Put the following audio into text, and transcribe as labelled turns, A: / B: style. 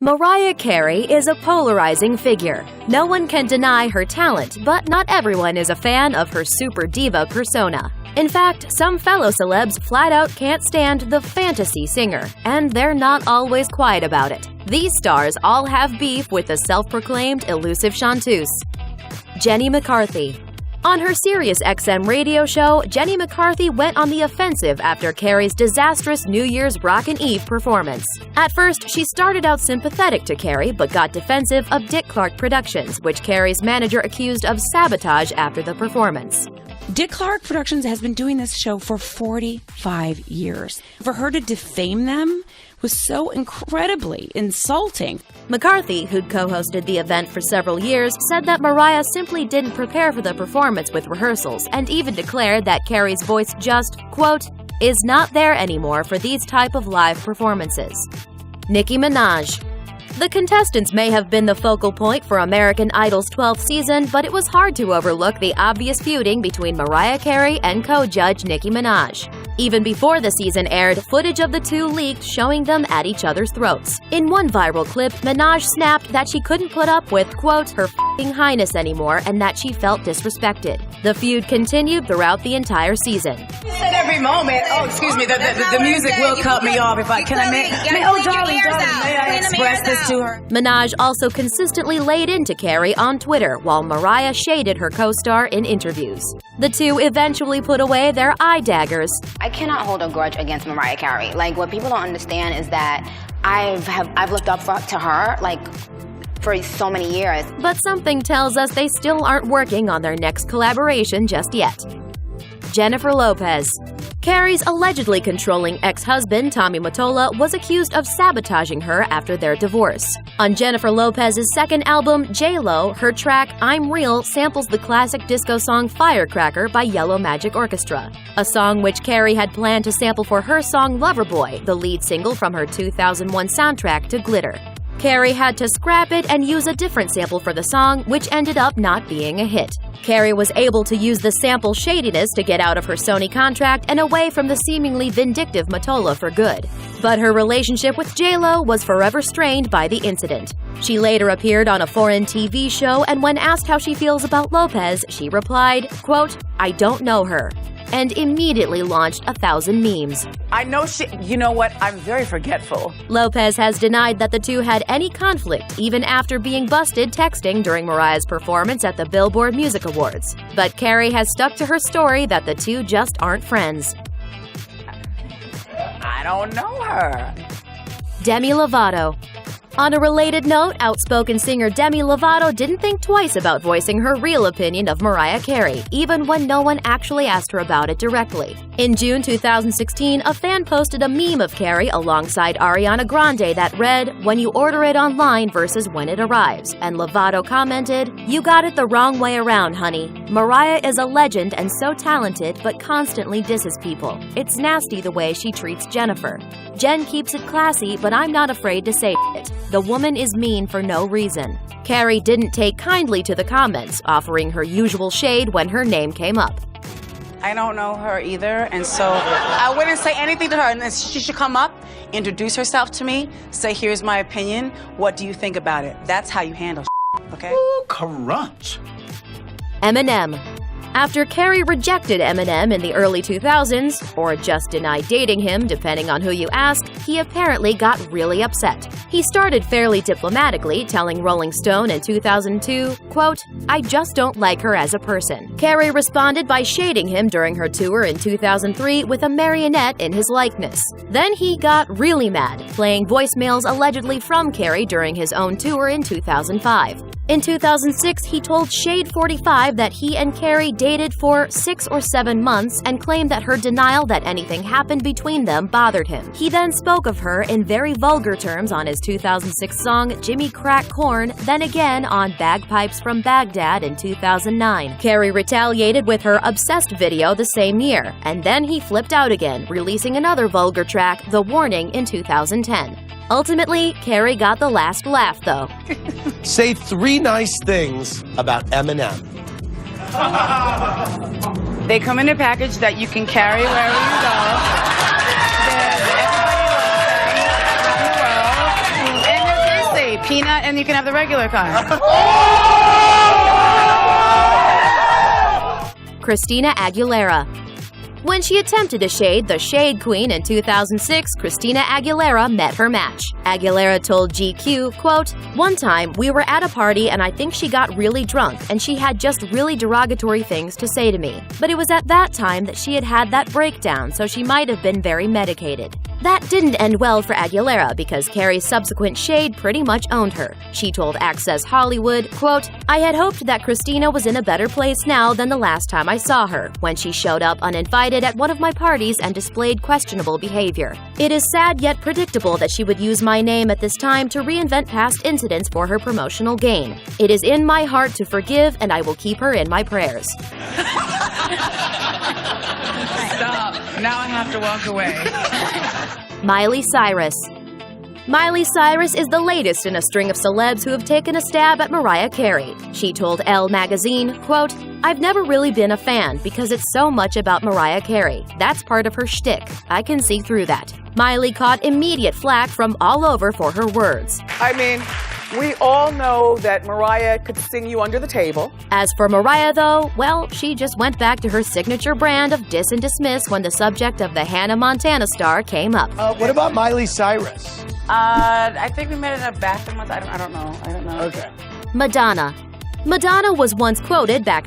A: Mariah Carey is a polarizing figure. No one can deny her talent, but not everyone is a fan of her super diva persona. In fact, some fellow celebs flat out can't stand the fantasy singer, and they're not always quiet about it. These stars all have beef with the self-proclaimed elusive chanteuse. Jenny McCarthy. On her Sirius XM radio show, Jenny McCarthy went on the offensive after Carey's disastrous New Year's Rockin' Eve performance. At first, she started out sympathetic to Carey, but got defensive of Dick Clark Productions, which Carey's manager accused of sabotage after the performance.
B: Dick Clark Productions has been doing this show for 45 years. For her to defame them was so incredibly insulting.
A: McCarthy, who'd co-hosted the event for several years, said that Mariah simply didn't prepare for the performance with rehearsals, and even declared that Carey's voice just, quote, is not there anymore for these type of live performances. Nicki Minaj. The contestants may have been the focal point for American Idol's 12th season, but it was hard to overlook the obvious feuding between Mariah Carey and co-judge Nicki Minaj. Even before the season aired, footage of the two leaked showing them at each other's throats. In one viral clip, Minaj snapped that she couldn't put up with, quote, her f***ing highness anymore and that she felt disrespected. The feud continued throughout the entire season.
C: At every moment, oh, excuse me, the music will cut me off if I can. Oh, darling, may I express this to her?
A: Minaj also consistently laid into Carey on Twitter, while Mariah shaded her co-star in interviews. The two eventually put away their eye daggers.
D: I cannot hold a grudge against Mariah Carey. Like, what people don't understand is that I've looked up to her, like, for so many years.
A: But something tells us they still aren't working on their next collaboration just yet. Jennifer Lopez. Carey's allegedly controlling ex-husband, Tommy Mottola, was accused of sabotaging her after their divorce. On Jennifer Lopez's second album, J-Lo, her track I'm Real samples the classic disco song Firecracker by Yellow Magic Orchestra, a song which Carey had planned to sample for her song Loverboy, the lead single from her 2001 soundtrack to Glitter. Carey had to scrap it and use a different sample for the song, which ended up not being a hit. Carey was able to use the sample shadiness to get out of her Sony contract and away from the seemingly vindictive Mottola for good. But her relationship with J-Lo was forever strained by the incident. She later appeared on a foreign TV show, and when asked how she feels about Lopez, she replied, quote, I don't know her, and immediately launched 1,000 memes.
C: I know you know what, I'm very forgetful.
A: Lopez has denied that the two had any conflict, even after being busted texting during Mariah's performance at the Billboard Music Awards. But Carey has stuck to her story that the two just aren't friends.
C: I don't know her.
A: Demi Lovato. On a related note, outspoken singer Demi Lovato didn't think twice about voicing her real opinion of Mariah Carey, even when no one actually asked her about it directly. In June 2016, a fan posted a meme of Carey alongside Ariana Grande that read, when you order it online versus when it arrives, and Lovato commented, you got it the wrong way around, honey. Mariah is a legend and so talented, but constantly disses people. It's nasty the way she treats Jennifer. Jen keeps it classy, but I'm not afraid to say it. The woman is mean for no reason. Carey didn't take kindly to the comments, offering her usual shade when her name came up.
C: I don't know her either, and so I wouldn't say anything to her. And she should come up, introduce herself to me, say, here's my opinion. What do you think about it? That's how you handle okay?
E: Ooh, crunch.
A: Eminem. After Carey rejected Eminem in the early 2000s, or just denied dating him depending on who you ask, he apparently got really upset. He started fairly diplomatically, telling Rolling Stone in 2002, quote, I just don't like her as a person. Carey responded by shading him during her tour in 2003 with a marionette in his likeness. Then he got really mad, playing voicemails allegedly from Carey during his own tour in 2005. In 2006, he told Shade 45 that he and Carey dated for 6 or 7 months and claimed that her denial that anything happened between them bothered him. He then spoke of her in very vulgar terms on his 2006 song Jimmy Crack Corn, then again on Bagpipes from Baghdad in 2009. Carey retaliated with her Obsessed video the same year, and then he flipped out again, releasing another vulgar track, The Warning, in 2010. Ultimately, Carey got the last laugh, though.
E: Say 3 nice things about Eminem.
C: They come in a package that you can carry wherever you go. Everybody loves them around the world. And peanut and you can have the regular kind.
A: Christina Aguilera. When she attempted to shade the Shade Queen in 2006, Christina Aguilera met her match. Aguilera told GQ, quote, "One time, we were at a party and I think she got really drunk and she had just really derogatory things to say to me. But it was at that time that she had that breakdown, so she might have been very medicated." That didn't end well for Aguilera because Carey's subsequent shade pretty much owned her. She told Access Hollywood, quote, "I had hoped that Christina was in a better place now than the last time I saw her, when she showed up uninvited at one of my parties and displayed questionable behavior. It is sad yet predictable that she would use my name at this time to reinvent past incidents for her promotional gain. It is in my heart to forgive and I will keep her in my prayers."
C: Stop. Now I have to walk away.
A: Miley Cyrus. Miley Cyrus is the latest in a string of celebs who have taken a stab at Mariah Carey. She told Elle magazine, quote, "I've never really been a fan because it's so much about Mariah Carey. That's part of her shtick. I can see through that." Miley caught immediate flack from all over for her words.
F: I mean, we all know that Mariah could sing you under the table.
A: As for Mariah, though, well, she just went back to her signature brand of diss and dismiss when the subject of the Hannah Montana star came up.
E: What about Miley Cyrus?
C: I think we met in a bathroom once. I don't know.
E: Okay.
A: Madonna. Madonna was once quoted back